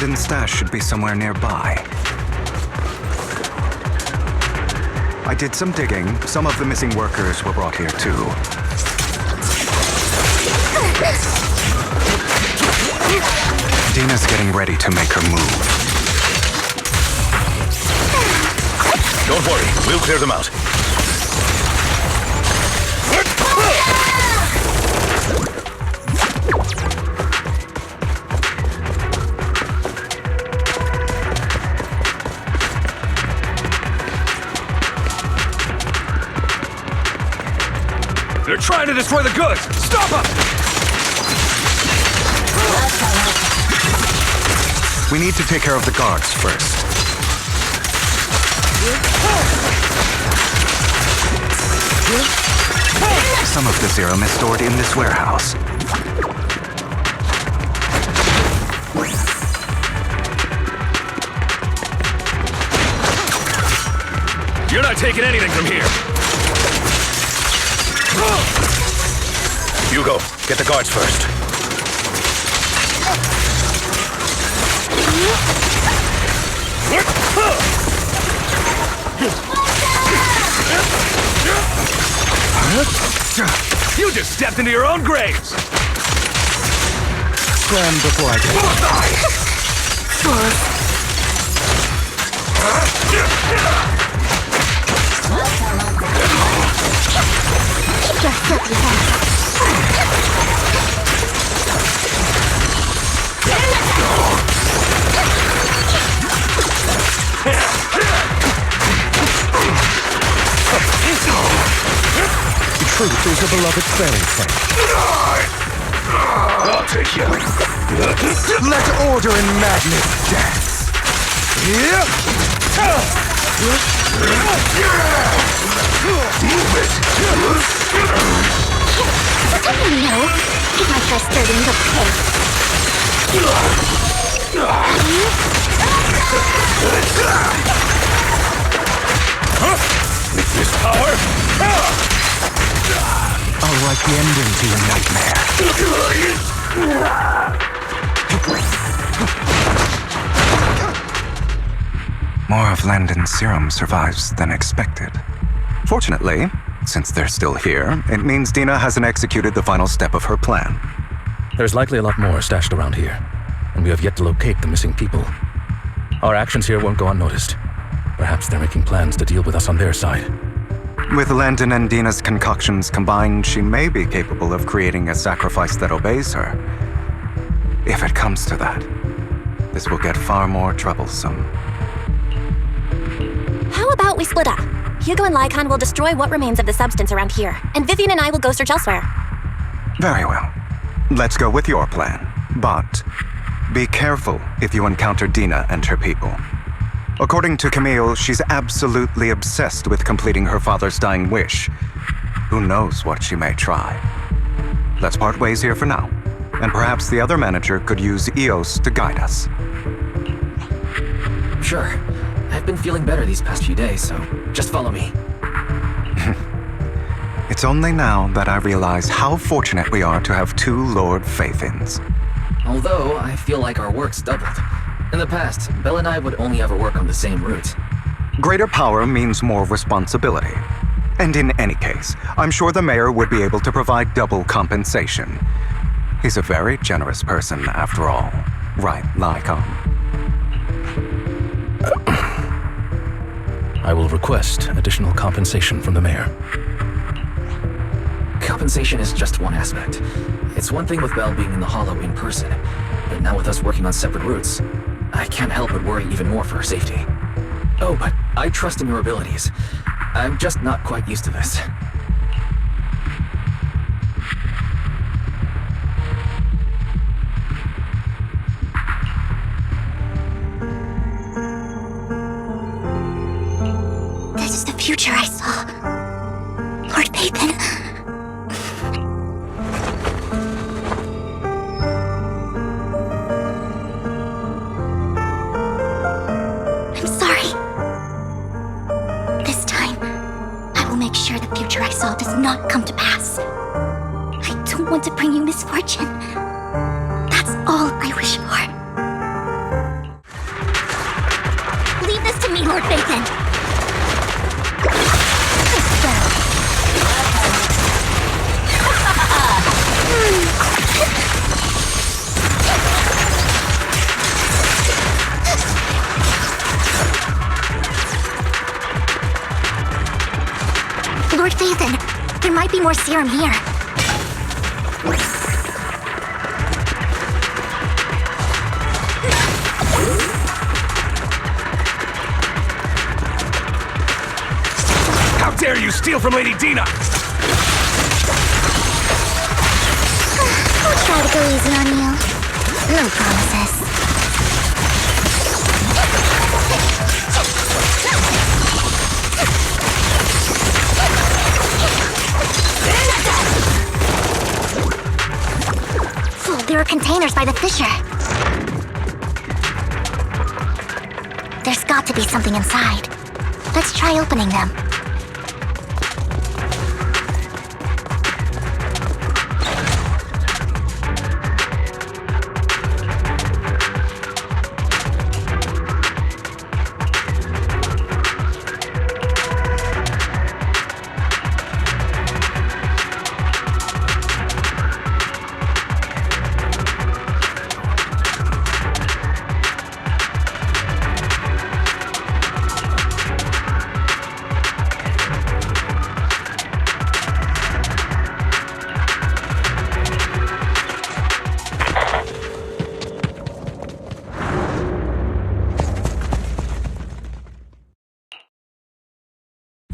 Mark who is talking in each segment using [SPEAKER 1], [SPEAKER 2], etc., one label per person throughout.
[SPEAKER 1] Landon's stash should be somewhere nearby. I did some digging. Some of the missing workers were brought here too. Dina's getting ready to make her move.
[SPEAKER 2] Don't worry, we'll clear them out.
[SPEAKER 3] They're trying to destroy the goods! Stop them!
[SPEAKER 1] We need to take care of the guards first. Some of the serum is stored in this warehouse.
[SPEAKER 3] You're not taking anything from here!
[SPEAKER 2] Hugo, get the guards first.
[SPEAKER 3] You just stepped into your own graves!
[SPEAKER 1] Scram before I get Truth is a beloved fairy tale.
[SPEAKER 2] I'll take you.
[SPEAKER 1] Let order and madness dance.
[SPEAKER 2] Move it.
[SPEAKER 4] No, get my first stirred in the pit.
[SPEAKER 2] This power.
[SPEAKER 1] I'll write the ending to your nightmare. More of Landon's serum survives than expected. Fortunately, since they're still here, it means Dina hasn't executed the final step of her plan.
[SPEAKER 5] There's likely a lot more stashed around here, and we have yet to locate the missing people. Our actions here won't go unnoticed. Perhaps they're making plans to deal with us on their side.
[SPEAKER 1] With Landon and Dina's concoctions combined, she may be capable of creating a sacrifice that obeys her. If it comes to that, this will get far more troublesome.
[SPEAKER 4] How about we split up? Hugo and Lycon will destroy what remains of the substance around here, and Vivian and I will go search elsewhere.
[SPEAKER 1] Very well. Let's go with your plan. But be careful if you encounter Dina and her people. According to Camille, she's absolutely obsessed with completing her father's dying wish. Who knows what she may try? Let's part ways here for now, and perhaps the other manager could use Eos to guide us.
[SPEAKER 6] Sure. I've been feeling better these past few days, so just follow me.
[SPEAKER 1] It's only now that I realize how fortunate we are to have two Lord Faithins.
[SPEAKER 6] Although, I feel like our work's doubled. In the past, Belle and I would only ever work on the same route.
[SPEAKER 1] Greater power means more responsibility. And in any case, I'm sure the mayor would be able to provide double compensation. He's a very generous person, after all. Right, Lycon?
[SPEAKER 5] I will request additional compensation from the mayor.
[SPEAKER 6] Compensation is just one aspect. It's one thing with Belle being in the Hollow in person, but now with us working on separate routes, I can't help but worry even more for her safety. Oh, but I trust in your abilities. I'm just not quite used to this.
[SPEAKER 4] This is the future I saw. Lord Pathan. I'm sorry. This time, I will make sure the future I saw does not come to pass. I don't want to bring you misfortune. That's all I wish for. There might be more serum here.
[SPEAKER 3] How dare you steal from Lady Dina!
[SPEAKER 4] I'll try to go easy on you. No promises. There are containers by the fissure. There's got to be something inside. Let's try opening them.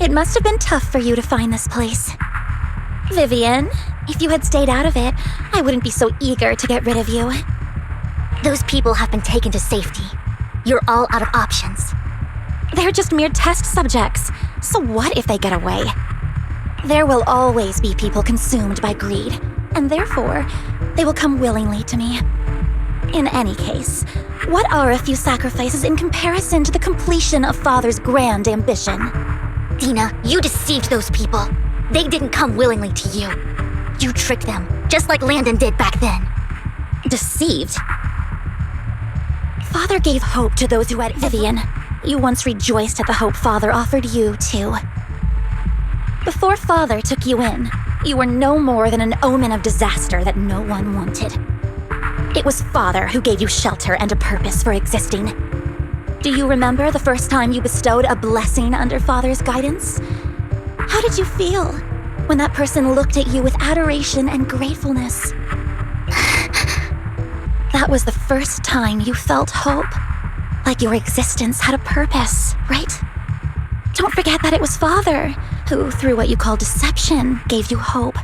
[SPEAKER 4] It must have been tough for you to find this place. Vivian, if you had stayed out of it, I wouldn't be so eager to get rid of you. Those people have been taken to safety. You're all out of options. They're just mere test subjects, so what if they get away? There will always be people consumed by greed, and therefore, they will come willingly to me. In any case, what are a few sacrifices in comparison to the completion of Father's grand ambition? Dina, you deceived those people. They didn't come willingly to you. You tricked them, just like Landon did back then. Deceived? Father gave hope to those who had Vivian. You once rejoiced at the hope Father offered you, too. Before Father took you in, you were no more than an omen of disaster that no one wanted. It was Father who gave you shelter and a purpose for existing. Do you remember the first time you bestowed a blessing under Father's guidance? How did you feel when that person looked at you with adoration and gratefulness? That was the first time you felt hope, like your existence had a purpose, right? Don't forget that it was Father who, through what you call deception, gave you hope.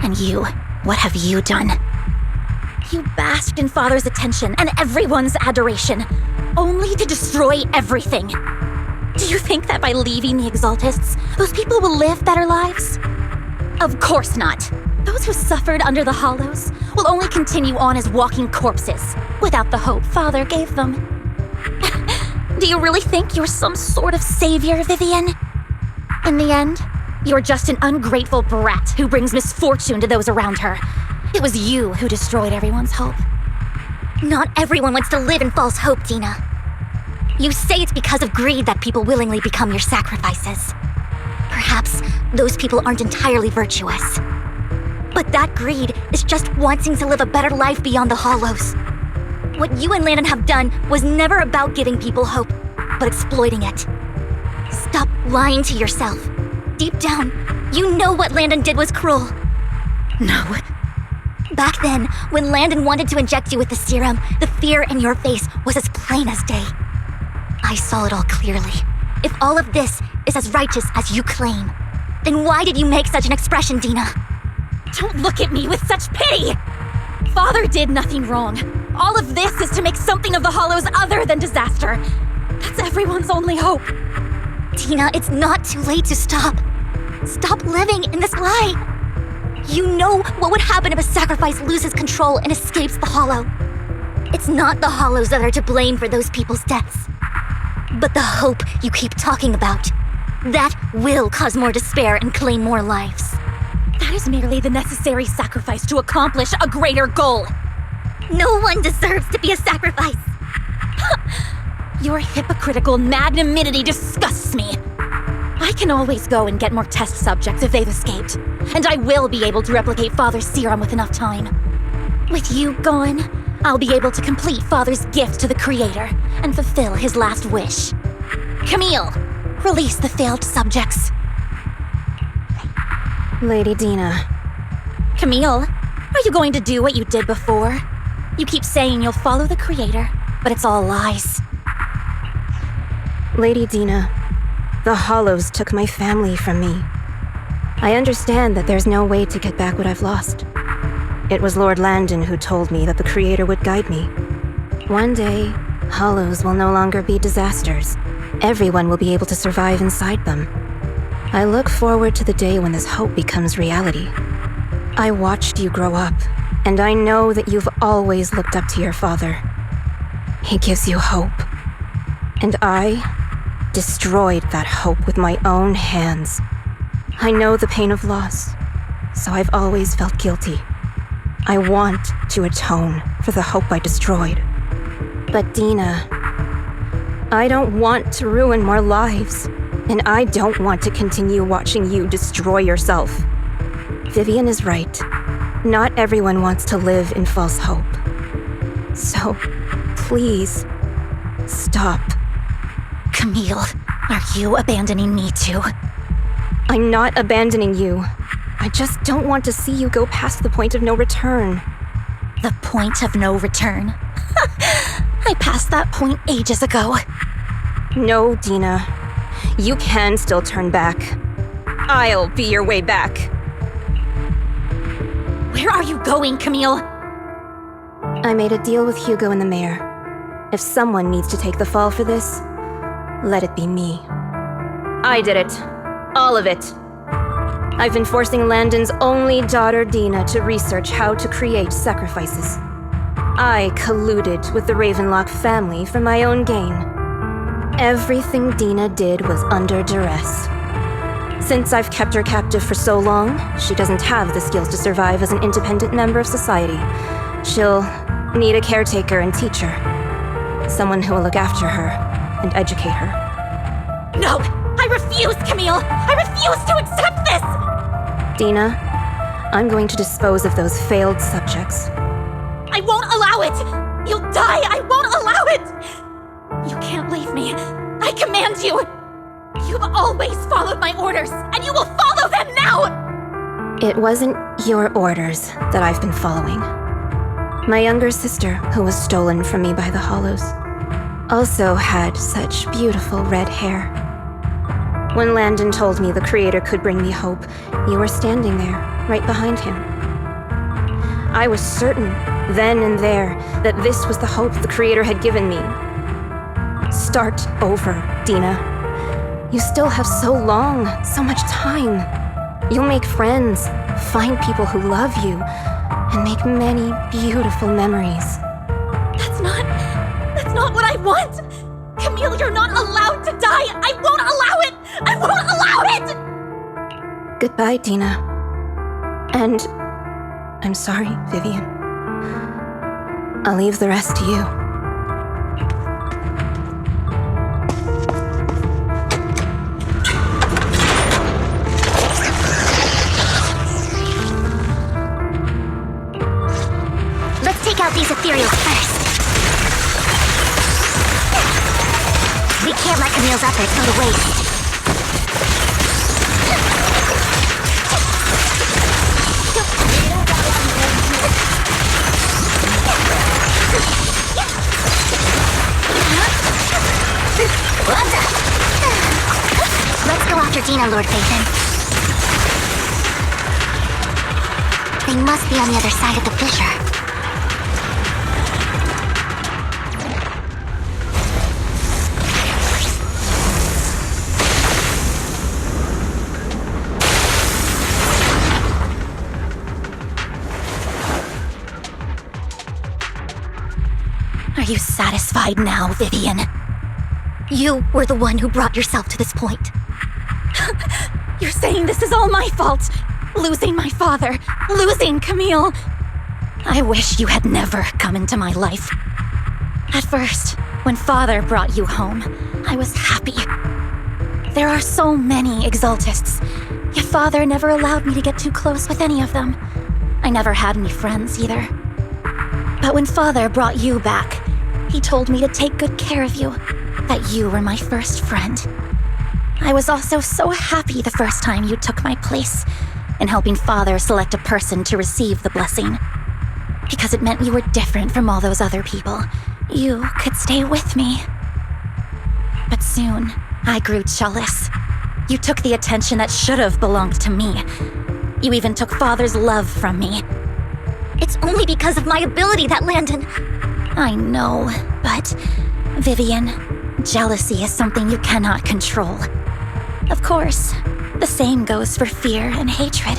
[SPEAKER 4] And you, what have you done? You basked in Father's attention and everyone's adoration, only to destroy everything. Do you think that by leaving the Exaltists, those people will live better lives? Of course not. Those who suffered under the Hollows will only continue on as walking corpses, without the hope Father gave them. Do you really think you're some sort of savior, Vivian? In the end, you're just an ungrateful brat who brings misfortune to those around her. It was you who destroyed everyone's hope. Not everyone wants to live in false hope, Dina. You say it's because of greed that people willingly become your sacrifices. Perhaps those people aren't entirely virtuous. But that greed is just wanting to live a better life beyond the Hollows. What you and Landon have done was never about giving people hope, but exploiting it. Stop lying to yourself. Deep down, you know what Landon did was cruel. No. Back then, when Landon wanted to inject you with the serum, the fear in your face was as plain as day. I saw it all clearly. If all of this is as righteous as you claim, then why did you make such an expression, Dina? Don't look at me with such pity! Father did nothing wrong. All of this is to make something of the Hollows other than disaster. That's everyone's only hope. Dina, it's not too late to stop. Stop living in this lie. You know what would happen if a sacrifice loses control and escapes the Hollow. It's not the Hollows that are to blame for those people's deaths, but the hope you keep talking about. That will cause more despair and claim more lives. That is merely the necessary sacrifice to accomplish a greater goal. No one deserves to be a sacrifice. Your hypocritical magnanimity disgusts me. I can always go and get more test subjects if they've escaped, and I will be able to replicate Father's serum with enough time. With you gone, I'll be able to complete Father's gift to the Creator and fulfill his last wish. Camille, release the failed subjects.
[SPEAKER 7] Lady Dina.
[SPEAKER 4] Camille, are you going to do what you did before? You keep saying you'll follow the Creator, but it's all lies.
[SPEAKER 7] Lady Dina, the Hollows took my family from me. I understand that there's no way to get back what I've lost. It was Lord Landon who told me that the Creator would guide me. One day, Hollows will no longer be disasters. Everyone will be able to survive inside them. I look forward to the day when this hope becomes reality. I watched you grow up, and I know that you've always looked up to your father. He gives you hope. And I destroyed that hope with my own hands. I know the pain of loss, so I've always felt guilty. I want to atone for the hope I destroyed. But Dina, I don't want to ruin more lives, and I don't want to continue watching you destroy yourself. Vivian is right. Not everyone wants to live in false hope. So, please, stop.
[SPEAKER 4] Camille, are you abandoning me too?
[SPEAKER 7] I'm not abandoning you. I just don't want to see you go past the point of no return.
[SPEAKER 4] The point of no return? I passed that point ages ago.
[SPEAKER 7] No, Dina. You can still turn back. I'll be your way back.
[SPEAKER 4] Where are you going, Camille?
[SPEAKER 7] I made a deal with Hugo and the mayor. If someone needs to take the fall for this, let it be me. I did it. All of it. I've been forcing Landon's only daughter, Dina, to research how to create sacrifices. I colluded with the Ravenlock family for my own gain. Everything Dina did was under duress. Since I've kept her captive for so long, she doesn't have the skills to survive as an independent member of society. She'll need a caretaker and teacher. Someone who will look after her and educate her.
[SPEAKER 4] No! I refuse, Camille! I refuse to accept this!
[SPEAKER 7] Dina, I'm going to dispose of those failed subjects.
[SPEAKER 4] I won't allow it! You'll die! I won't allow it! You can't leave me. I command you! You've always followed my orders, and you will follow them now!
[SPEAKER 7] It wasn't your orders that I've been following. My younger sister, who was stolen from me by the Hollows, also had such beautiful red hair. When Landon told me the Creator could bring me hope, you were standing there, right behind him. I was certain, then and there, that this was the hope the Creator had given me. Start over, Dina. You still have so long, so much time. You'll make friends, find people who love you, and make many beautiful memories.
[SPEAKER 4] That's not what I want! Camille, you're not allowed to die! I won't allow it! I won't allow it!
[SPEAKER 7] Goodbye, Dina. And I'm sorry, Vivian. I'll leave the rest to you.
[SPEAKER 4] Let's take out these ethereals first. We can't let Camille's efforts go to waste. Let's go after Dina, Lord Phaethon. They must be on the other side of the fissure. Are you satisfied now, Vivian? You were the one who brought yourself to this point. You're saying this is all my fault? Losing my father, losing Camille. I wish you had never come into my life. At first, when Father brought you home, I was happy. There are so many Exaltists, yet Father never allowed me to get too close with any of them. I never had any friends either. But when Father brought you back, he told me to take good care of you, that you were my first friend. I was also so happy the first time you took my place, in helping Father select a person to receive the blessing. Because it meant you were different from all those other people. You could stay with me. But soon, I grew jealous. You took the attention that should have belonged to me. You even took Father's love from me.
[SPEAKER 8] It's only because of my ability that Landon...
[SPEAKER 4] I know, but Vivian, jealousy is something you cannot control. Of course, the same goes for fear and hatred.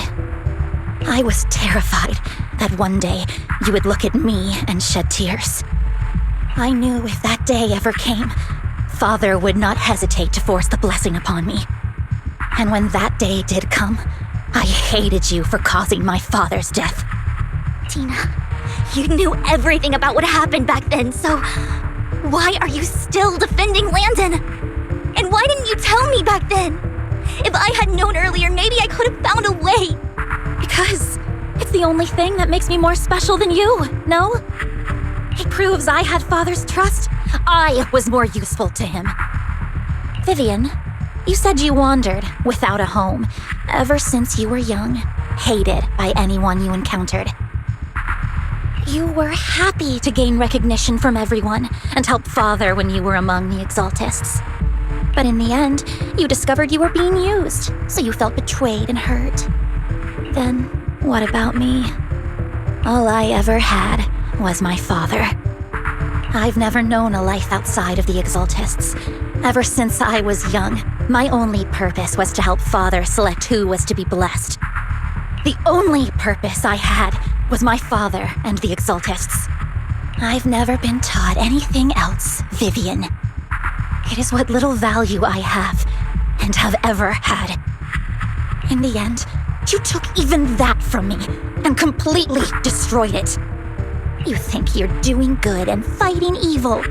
[SPEAKER 4] I was terrified that one day you would look at me and shed tears. I knew if that day ever came, Father would not hesitate to force the blessing upon me. And when that day did come, I hated you for causing my father's death.
[SPEAKER 8] Tina, you knew everything about what happened back then, so why are you still defending Landon? And why didn't you tell me back then? If I had known earlier, maybe I could have found a way.
[SPEAKER 4] Because it's the only thing that makes me more special than you, no? It proves I had Father's trust. I was more useful to him. Vivian, you said you wandered without a home ever since you were young, hated by anyone you encountered. You were happy to gain recognition from everyone and help Father when you were among the Exaltists. But in the end, you discovered you were being used, so you felt betrayed and hurt. Then, what about me? All I ever had was my father. I've never known a life outside of the Exaltists. Ever since I was young, my only purpose was to help Father select who was to be blessed. The only purpose I had was my father and the Exaltists. I've never been taught anything else, Vivian. It is what little value I have, and have ever had. In the end, you took even that from me, and completely destroyed it. You think you're doing good and fighting evil.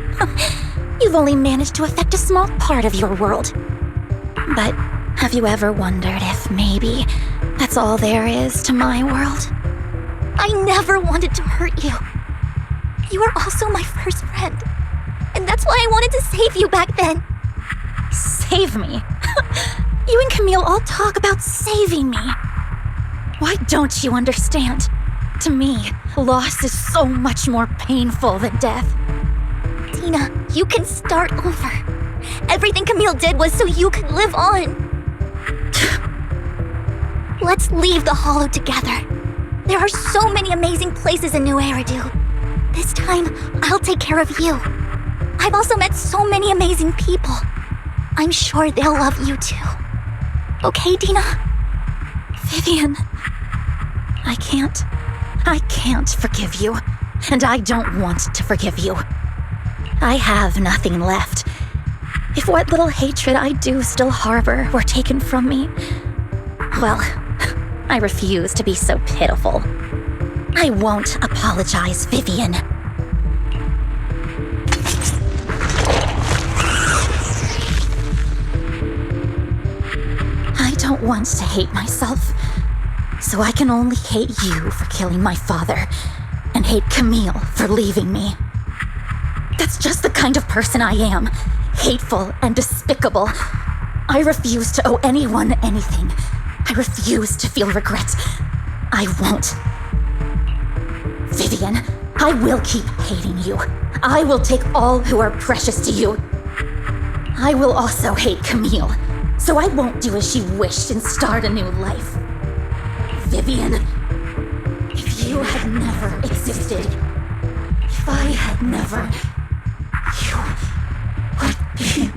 [SPEAKER 4] You've only managed to affect a small part of your world. But have you ever wondered if maybe that's all there is to my world?
[SPEAKER 8] I never wanted to hurt you. You were also my first friend. And that's why I wanted to save you back then.
[SPEAKER 4] Save me? You and Camille all talk about saving me. Why don't you understand? To me, loss is so much more painful than death.
[SPEAKER 8] Tina, you can start over. Everything Camille did was so you could live on. Let's leave the Hollow together. There are so many amazing places in New Eridu. This time, I'll take care of you. I've also met so many amazing people. I'm sure they'll love you too. Okay, Dina?
[SPEAKER 4] Vivian, I can't forgive you. And I don't want to forgive you. I have nothing left. If what little hatred I do still harbor were taken from me, well, I refuse to be so pitiful. I won't apologize, Vivian. I don't want to hate myself, so I can only hate you for killing my father, and hate Camille for leaving me. That's just the kind of person I am, hateful and despicable. I refuse to owe anyone anything. I refuse to feel regret. I won't. Vivian, I will keep hating you. I will take all who are precious to you. I will also hate Camille, so I won't do as she wished and start a new life. Vivian, if you had never existed, if I had never, you would be...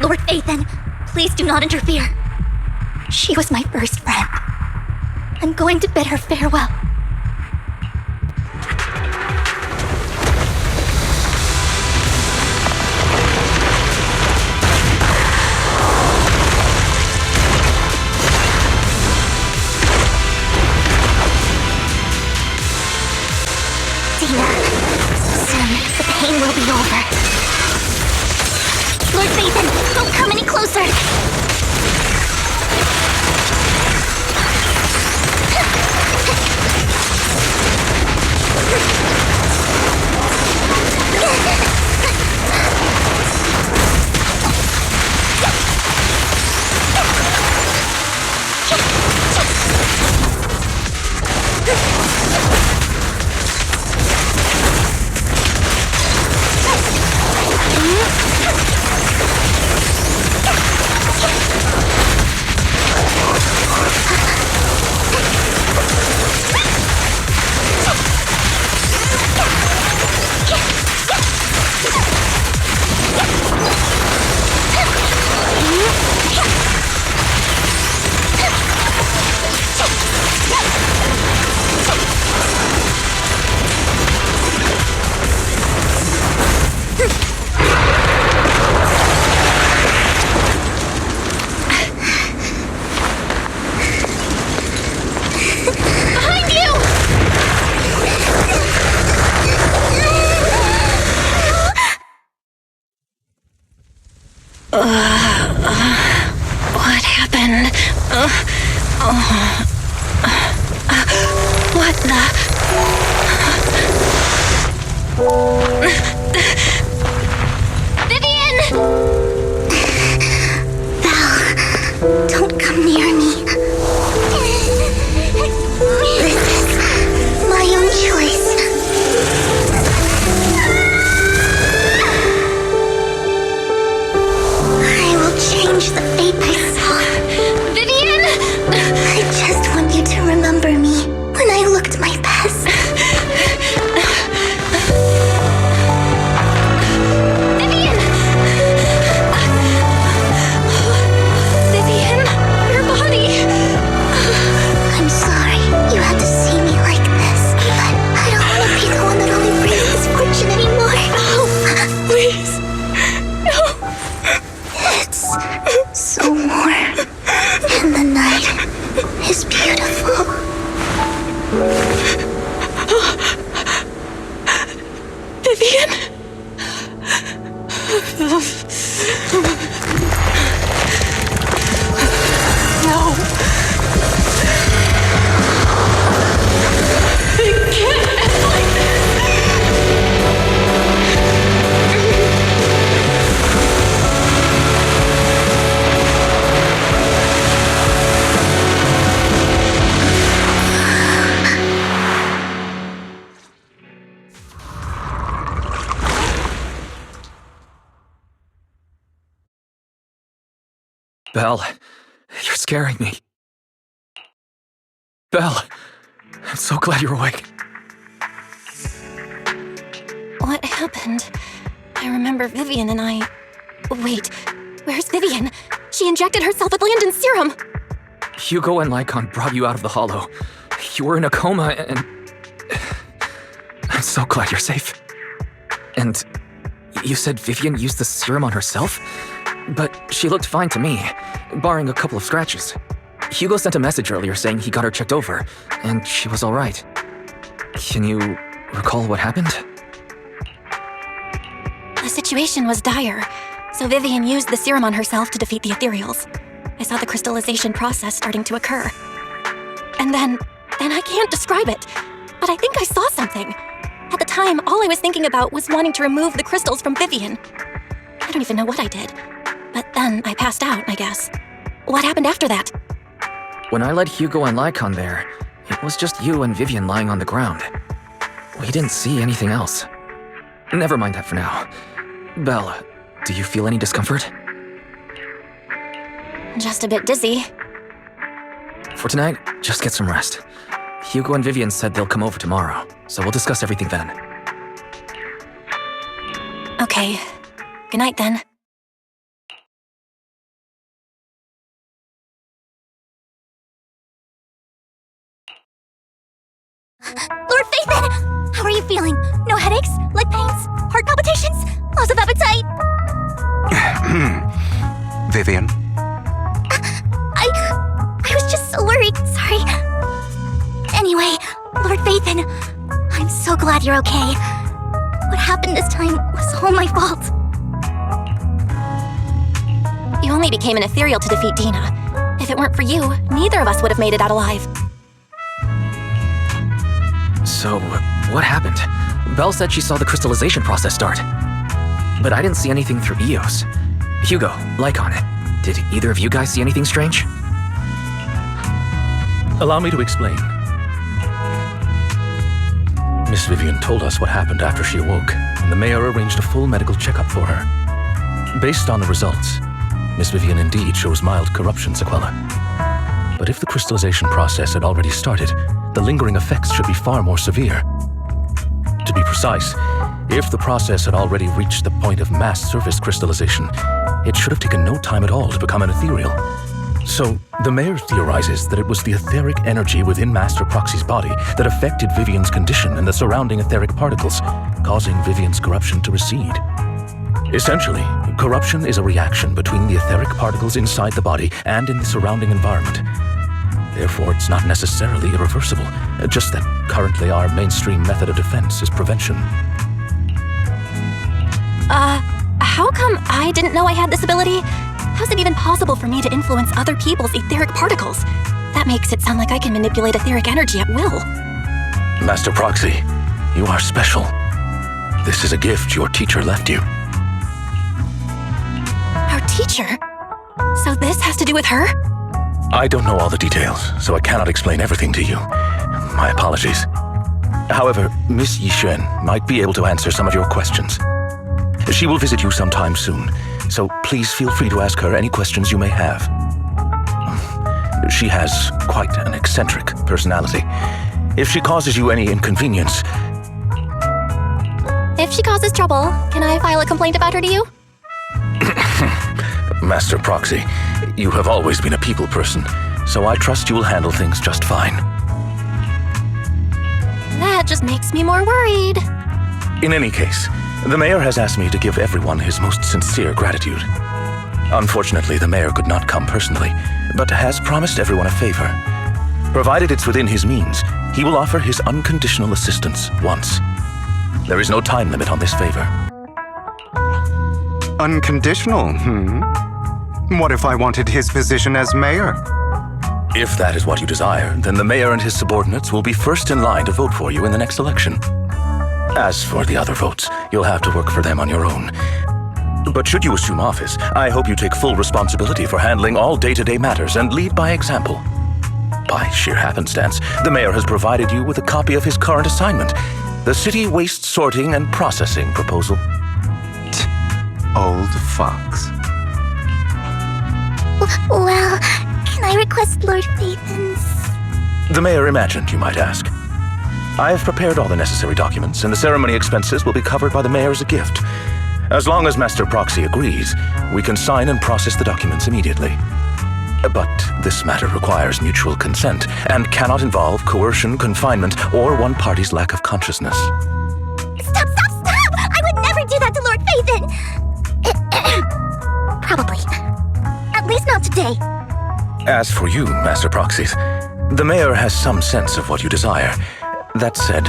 [SPEAKER 8] Lord Athan, please do not interfere. She was my first friend. I'm going to bid her farewell. Dina, soon the pain will be over. Lord Athan, don't come any closer!
[SPEAKER 4] What happened? What the? Vivian!
[SPEAKER 8] Val, don't come near me. This is my own choice. I will change the fate I saw.
[SPEAKER 4] Vivian!
[SPEAKER 8] I just want you to remember me when I looked my best.
[SPEAKER 4] Vivian! Vivian, your body!
[SPEAKER 8] I'm sorry you had to see me like this, but I don't want to be the one that only brings misfortune anymore.
[SPEAKER 4] No, please. No.
[SPEAKER 8] It's so warm, and the night is beautiful.
[SPEAKER 4] Vivian? No. It can't end like this.
[SPEAKER 6] Belle, you're scaring me. Belle, I'm so glad you're awake.
[SPEAKER 4] What happened? I remember Vivian and I... Wait, where's Vivian? She injected herself with Landon's serum!
[SPEAKER 6] Hugo and Lycon brought you out of the Hollow. You were in a coma and... I'm so glad you're safe. And you said Vivian used the serum on herself? But she looked fine to me, barring a couple of scratches. Hugo sent a message earlier saying he got her checked over, and she was alright. Can you recall what happened?
[SPEAKER 4] The situation was dire, so Vivian used the serum on herself to defeat the ethereals. I saw the crystallization process starting to occur. And then I can't describe it, but I think I saw something. At the time, all I was thinking about was wanting to remove the crystals from Vivian. I don't even know what I did. But then I passed out, I guess. What happened after that?
[SPEAKER 6] When I led Hugo and Lycon there, it was just you and Vivian lying on the ground. We didn't see anything else. Never mind that for now. Belle, do you feel any discomfort?
[SPEAKER 4] Just a bit dizzy.
[SPEAKER 6] For tonight, just get some rest. Hugo and Vivian said they'll come over tomorrow, so we'll discuss everything then.
[SPEAKER 4] Okay. Good night then.
[SPEAKER 8] Lord Phaethon! How are you feeling? No headaches? Leg pains? Heart palpitations? Loss of appetite?
[SPEAKER 1] Vivian?
[SPEAKER 8] I was just so worried. Sorry. Anyway, Lord Phaethon, I'm so glad you're okay. What happened this time was all my fault.
[SPEAKER 4] You only became an ethereal to defeat Dina. If it weren't for you, neither of us would have made it out alive.
[SPEAKER 6] So, what happened? Belle said she saw the crystallization process start. But I didn't see anything through Eos. Hugo, Lycon, did either of you guys see anything strange?
[SPEAKER 5] Allow me to explain. Miss Vivian told us what happened after she awoke, and the mayor arranged a full medical checkup for her. Based on the results, Miss Vivian indeed shows mild corruption sequela. But if the crystallization process had already started, the lingering effects should be far more severe. To be precise, if the process had already reached the point of mass surface crystallization, it should have taken no time at all to become an ethereal. So, the mayor theorizes that it was the etheric energy within Master Proxy's body that affected Vivian's condition and the surrounding etheric particles, causing Vivian's corruption to recede. Essentially, corruption is a reaction between the etheric particles inside the body and in the surrounding environment. Therefore, it's not necessarily irreversible, just that currently our mainstream method of defense is prevention.
[SPEAKER 4] How come I didn't know I had this ability? How's it even possible for me to influence other people's etheric particles? That makes it sound like I can manipulate etheric energy at will.
[SPEAKER 5] Master Proxy, you are special. This is a gift your teacher left you.
[SPEAKER 4] Our teacher? So this has to do with her?
[SPEAKER 5] I don't know all the details, so I cannot explain everything to you. My apologies. However, Miss Yixuan might be able to answer some of your questions. She will visit you sometime soon, so please feel free to ask her any questions you may have. She has quite an eccentric personality. If she causes you any inconvenience...
[SPEAKER 4] If she causes trouble, can I file a complaint about her to you?
[SPEAKER 5] Master Proxy, you have always been a people person, so I trust you will handle things just fine.
[SPEAKER 4] That just makes me more worried.
[SPEAKER 5] In any case, the mayor has asked me to give everyone his most sincere gratitude. Unfortunately, the mayor could not come personally, but has promised everyone a favor. Provided it's within his means, he will offer his unconditional assistance once. There is no time limit on this favor.
[SPEAKER 1] Unconditional, What if I wanted his position as mayor?
[SPEAKER 5] If that is what you desire, then the mayor and his subordinates will be first in line to vote for you in the next election. As for the other votes, you'll have to work for them on your own. But should you assume office, I hope you take full responsibility for handling all day-to-day matters and lead by example. By sheer happenstance, the mayor has provided you with a copy of his current assignment, the City Waste Sorting and Processing proposal.
[SPEAKER 1] Old fox.
[SPEAKER 8] Well, can I request Lord Phaethon's...
[SPEAKER 5] The mayor imagined, you might ask. I have prepared all the necessary documents, and the ceremony expenses will be covered by the mayor as a gift. As long as Master Proxy agrees, we can sign and process the documents immediately. But this matter requires mutual consent, and cannot involve coercion, confinement, or one party's lack of consciousness.
[SPEAKER 8] Stop! I would never do that to Lord Phaethon! Probably. At least not today.
[SPEAKER 5] As for you, Master Proxies, the mayor has some sense of what you desire. That said,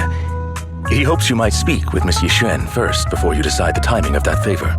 [SPEAKER 5] he hopes you might speak with Miss Yixuan first before you decide the timing of that favor.